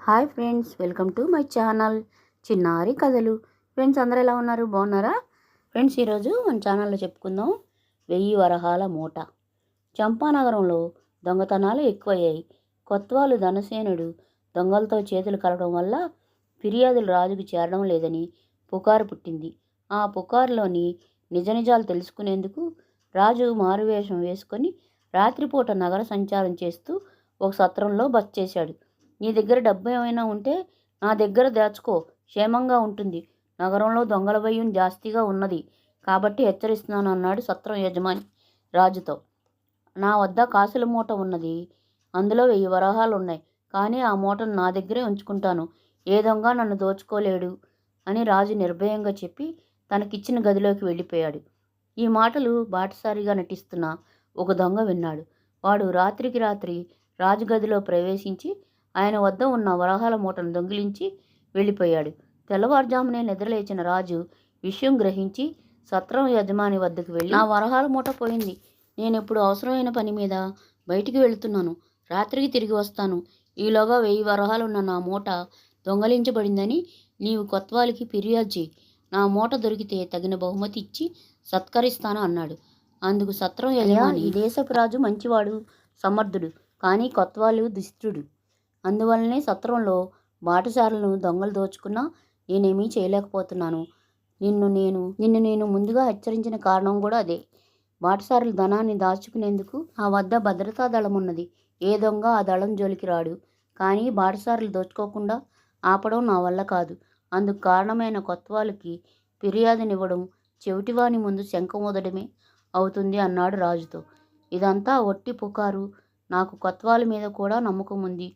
Hi friends, welcome to my channel చిన్నారి కథలు. Friends, అందరూ ఎలా ఉన్నారు? బాగున్నారా? ఫ్రెండ్స్, ఈరోజు మన ఛానల్లో చెప్పుకుందాం 1000 వరహాల మూట. చంపానగరంలో దొంగతనాలు ఎక్కువయ్యాయి. కొత్వాలు ధనసేనుడు దొంగలతో చేతులు కలవడం వల్ల ఫిర్యాదులు రాజుకు చేరడం లేదని పుకారు పుట్టింది. ఆ పుకారులోని నిజాలు తెలుసుకునేందుకు రాజు మారువేషం వేసుకొని రాత్రిపూట నగర సంచారం చేస్తూ ఒక సత్రంలో బస చేశాడు. నీ దగ్గర డబ్బు ఏమైనా ఉంటే నా దగ్గర దాచుకో, క్షేమంగా ఉంటుంది. నగరంలో దొంగల భయం జాస్తిగా ఉన్నది కాబట్టి హెచ్చరిస్తున్నాను అన్నాడు సత్రం యజమాని రాజుతో. నా వద్ద కాసుల మూట ఉన్నది, అందులో 1000 వరహాలు ఉన్నాయి. కానీ ఆ మూటను నా దగ్గరే ఉంచుకుంటాను. ఏ దొంగ నన్ను దోచుకోలేడు అని రాజు నిర్భయంగా చెప్పి తనకిచ్చిన గదిలోకి వెళ్ళిపోయాడు. ఈ మాటలు బాటసారిగా నటిస్తున్న ఒక దొంగ విన్నాడు. వాడు రాత్రికి రాత్రి రాజుగదిలో ప్రవేశించి ఆయన వద్ద ఉన్న వరహాల మూటను దొంగిలించి వెళ్ళిపోయాడు. తెల్లవారుజామునే నిద్రలేచిన రాజు విషయం గ్రహించి సత్రం యజమాని వద్దకు వెళ్ళి, నా వరహాల మూట పోయింది. నేను ఇప్పుడు అవసరమైన పని మీద బయటికి వెళుతున్నాను. రాత్రికి తిరిగి వస్తాను. ఈలోగా 1000 వరహాలున్న నా మూట దొంగలించబడిందని నీవు కొత్వాలికి ఫిర్యాదు చేయి. నా మూట దొరికితే తగిన బహుమతి ఇచ్చి సత్కరిస్తాను అన్నాడు. అందుకు సత్రం యజమాని, ఈ దేశపు రాజు మంచివాడు, సమర్థుడు, కానీ కొత్వాలు దుష్టుడు. అందువల్లనే సత్రంలో బాటసారులను దొంగలు దోచుకున్నా నేనేమీ చేయలేకపోతున్నాను. నిన్ను నేను ముందుగా హెచ్చరించిన కారణం కూడా అదే. బాటసారుల ధనాన్ని దాచుకునేందుకు ఆ వద్ద భద్రతా దళం ఉన్నది. ఏ దొంగ ఆ దళం జోలికి రాడు. కానీ బాటసారులు దోచుకోకుండా ఆపడం నా వల్ల కాదు. అందుకు కారణమైన కొత్వాళ్ళకి ఫిర్యాదునివ్వడం చెవిటివాని ముందు శంఖ ఊదడమే అవుతుంది అన్నాడు రాజుతో. ఇదంతా ఒట్టి పుకారు. నాకు కొత్వాల మీద కూడా నమ్మకం ఉంది.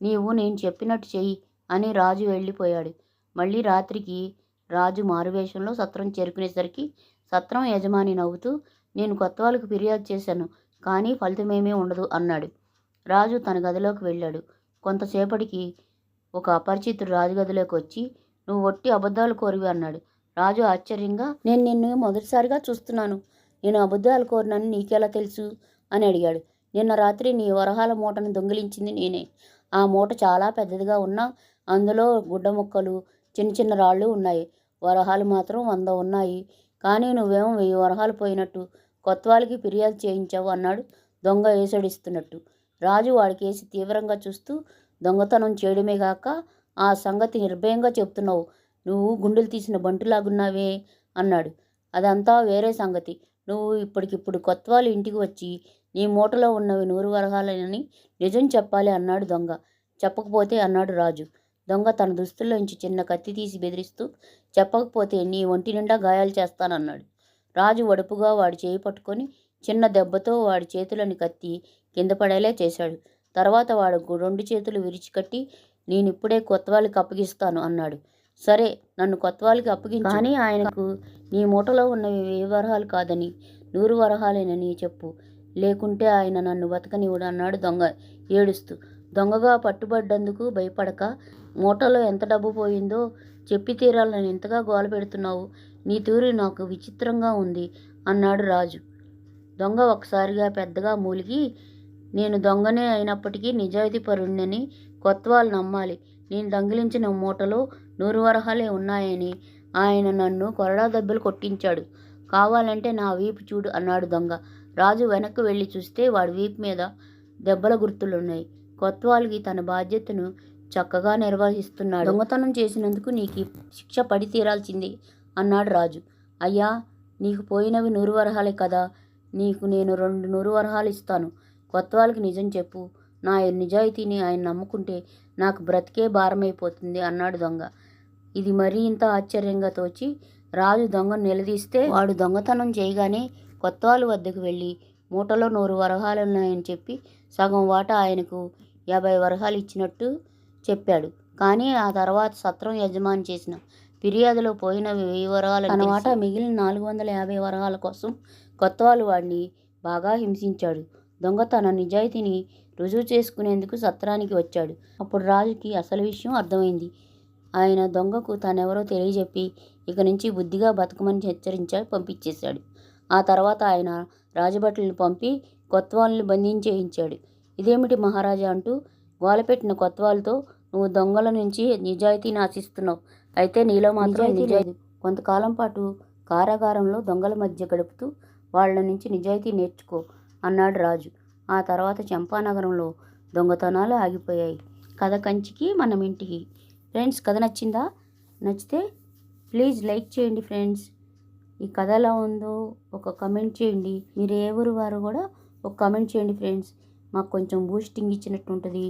నీవు నేను చెప్పినట్టు చెయ్యి అని రాజు వెళ్ళిపోయాడు. మళ్ళీ రాత్రికి రాజు మారువేషంలో సత్రం చేరుకునేసరికి సత్రం యజమాని నవ్వుతూ, నేను కొత్వాలకు ఫిర్యాదు చేశాను, కానీ ఫలితమేమీ ఉండదు అన్నాడు. రాజు తన గదిలోకి వెళ్ళాడు. కొంతసేపటికి ఒక అపరిచితుడు రాజుగదిలోకి వచ్చి, నువ్వు ఒట్టి అబద్ధాలు కోరివి అన్నాడు. రాజు ఆశ్చర్యంగా, నేను నిన్ను మొదటిసారిగా చూస్తున్నాను. నేను అబద్ధాలు కోరినని నీకెలా తెలుసు అని అడిగాడు. నిన్న రాత్రి నీ వరహాల మూటను దొంగిలించింది నేనే. ఆ మూట చాలా పెద్దదిగా ఉన్నా అందులో గుడ్డ ముక్కలు, చిన్న చిన్న రాళ్ళు ఉన్నాయి. వరహాలు మాత్రం 100 ఉన్నాయి. కానీ నువ్వేమో 1000 వరహాలు పోయినట్టు కొత్వాలికి ఫిర్యాదు చేయించావు అన్నాడు దొంగ ఏసడిస్తున్నట్టు. రాజు వాడి కేసి తీవ్రంగా చూస్తూ, దొంగతనం చేయడమే కాక ఆ సంగతి నిర్భయంగా చెప్తున్నావు. నువ్వు గుండెలు తీసిన బంటులాగున్నావే అన్నాడు. అదంతా వేరే సంగతి. నువ్వు ఇప్పటికిప్పుడు కొత్వాలి ఇంటికి వచ్చి నీ మూటలో ఉన్నవి 100 వరహాలని నిజం చెప్పాలి అన్నాడు దొంగ. చెప్పకపోతే అన్నాడు రాజు. దొంగ తన దుస్తుల్లోంచి చిన్న కత్తి తీసి బెదిరిస్తూ, చెప్పకపోతే నీ ఒంటి నిండా గాయాలు చేస్తానన్నాడు. రాజు వడుపుగా వాడి చేయి పట్టుకొని చిన్న దెబ్బతో వాడి చేతులని కత్తి కింద పడేలా చేశాడు. తర్వాత వాడు 2 చేతులు విరిచికట్టి, నేనిప్పుడే కొత్వాలికి అప్పగిస్తాను అన్నాడు. సరే, నన్ను కొత్వాలికి అప్పగించు, కానీ ఆయనకు నీ మూటలో ఉన్నవి 1000 వరహాలు కాదని 100 వరహాలేనని చెప్పు, లేకుంటే ఆయన నన్ను బతకనివ్వడు అన్నాడు దొంగ ఏడుస్తూ. దొంగగా పట్టుబడ్డందుకు భయపడక, మూటలో ఎంత డబ్బు పోయిందో చెప్పి తీరాలని ఎంతగా గోల పెడుతున్నావు? నీ తీరు నాకు విచిత్రంగా ఉంది అన్నాడు రాజు. దొంగ ఒకసారిగా పెద్దగా మూలిగి, నేను దొంగనే అయినప్పటికీ నిజాయితీపరుణ్ణని కొత్వాలు నమ్మాలి. నేను దొంగిలించిన మూటలో 100 వరహాలే ఉన్నాయని ఆయన నన్ను కొరడా దెబ్బలు కొట్టించాడు. కావాలంటే నా వీపు చూడు అన్నాడు దొంగ. రాజు వెనక్కి వెళ్ళి చూస్తే వాడి వీపు మీద దెబ్బల గుర్తులున్నాయి. కొత్వాల్కి తన బాధ్యతను చక్కగా నిర్వహిస్తున్నాడు. దొంగతనం చేసినందుకు నీకు శిక్ష పడి తీరాల్సిందే అన్నాడు రాజు. అయ్యా, నీకు పోయినవి 100 వరహాలే కదా, నీకు నేను 2 100 వరహాలు ఇస్తాను. కొత్వాల్కి నిజం చెప్పు. నా నిజాయితీని ఆయన నమ్ముకుంటే నాకు బ్రతికే భారమైపోతుంది అన్నాడు దొంగ. ఇది మరీ ఇంత ఆశ్చర్యంగా తోచి రాజు దొంగను నిలదీస్తే, వాడు దొంగతనం చేయగానే కొత్వాలు వద్దకు వెళ్ళి మూటలో 100 వరహాలున్నాయని చెప్పి సగం వాటా ఆయనకు 50 వరహాలు ఇచ్చినట్టు చెప్పాడు. కానీ ఆ తర్వాత సత్రం యజమాని చేసిన ఫిర్యాదులో పోయినవి 1000 వరహాలు, తన వాటా మిగిలిన 450 వరహాల కోసం కొత్వాలు వాడిని బాగా హింసించాడు. దొంగ తన నిజాయితీని రుజువు చేసుకునేందుకు సత్రానికి వచ్చాడు. అప్పుడు రాజుకి అసలు విషయం అర్థమైంది. ఆయన దొంగకు తనెవరో తెలియజెప్పి ఇక నుంచి బుద్ధిగా బతకమని హెచ్చరించి పంపించేశాడు. ఆ తర్వాత ఆయన రాజభటులను పంపి కొత్వాల్ని బంధించేయించాడు. ఇదేమిటి మహారాజా అంటూ గోలపెట్టిన కొత్వాల్తో నువ్వు దొంగల నుంచి నిజాయితీని ఆశిస్తున్నావు, అయితే నీలో మాత్రం నిజాయితీ. కొంతకాలం పాటు కారాగారంలో దొంగల మధ్య గడుపుతూ వాళ్ళ నుంచి నిజాయితీ నేర్చుకో అన్నాడు రాజు. ఆ తర్వాత చంపానగరంలో దొంగతనాలు ఆగిపోయాయి. కథ కంచికి మనం ఇంటికి. ఫ్రెండ్స్, కథ నచ్చిందా? నచ్చితే ప్లీజ్ లైక్ చేయండి ఫ్రెండ్స్. ఈ కథ ఎలా ఉందో ఒక కమెంట్ చేయండి. మీరు ఏ ఊరు వారు కూడా ఒక కమెంట్ చేయండి ఫ్రెండ్స్. మాకు కొంచెం బూస్టింగ్ ఇచ్చినట్టు ఉంటుంది.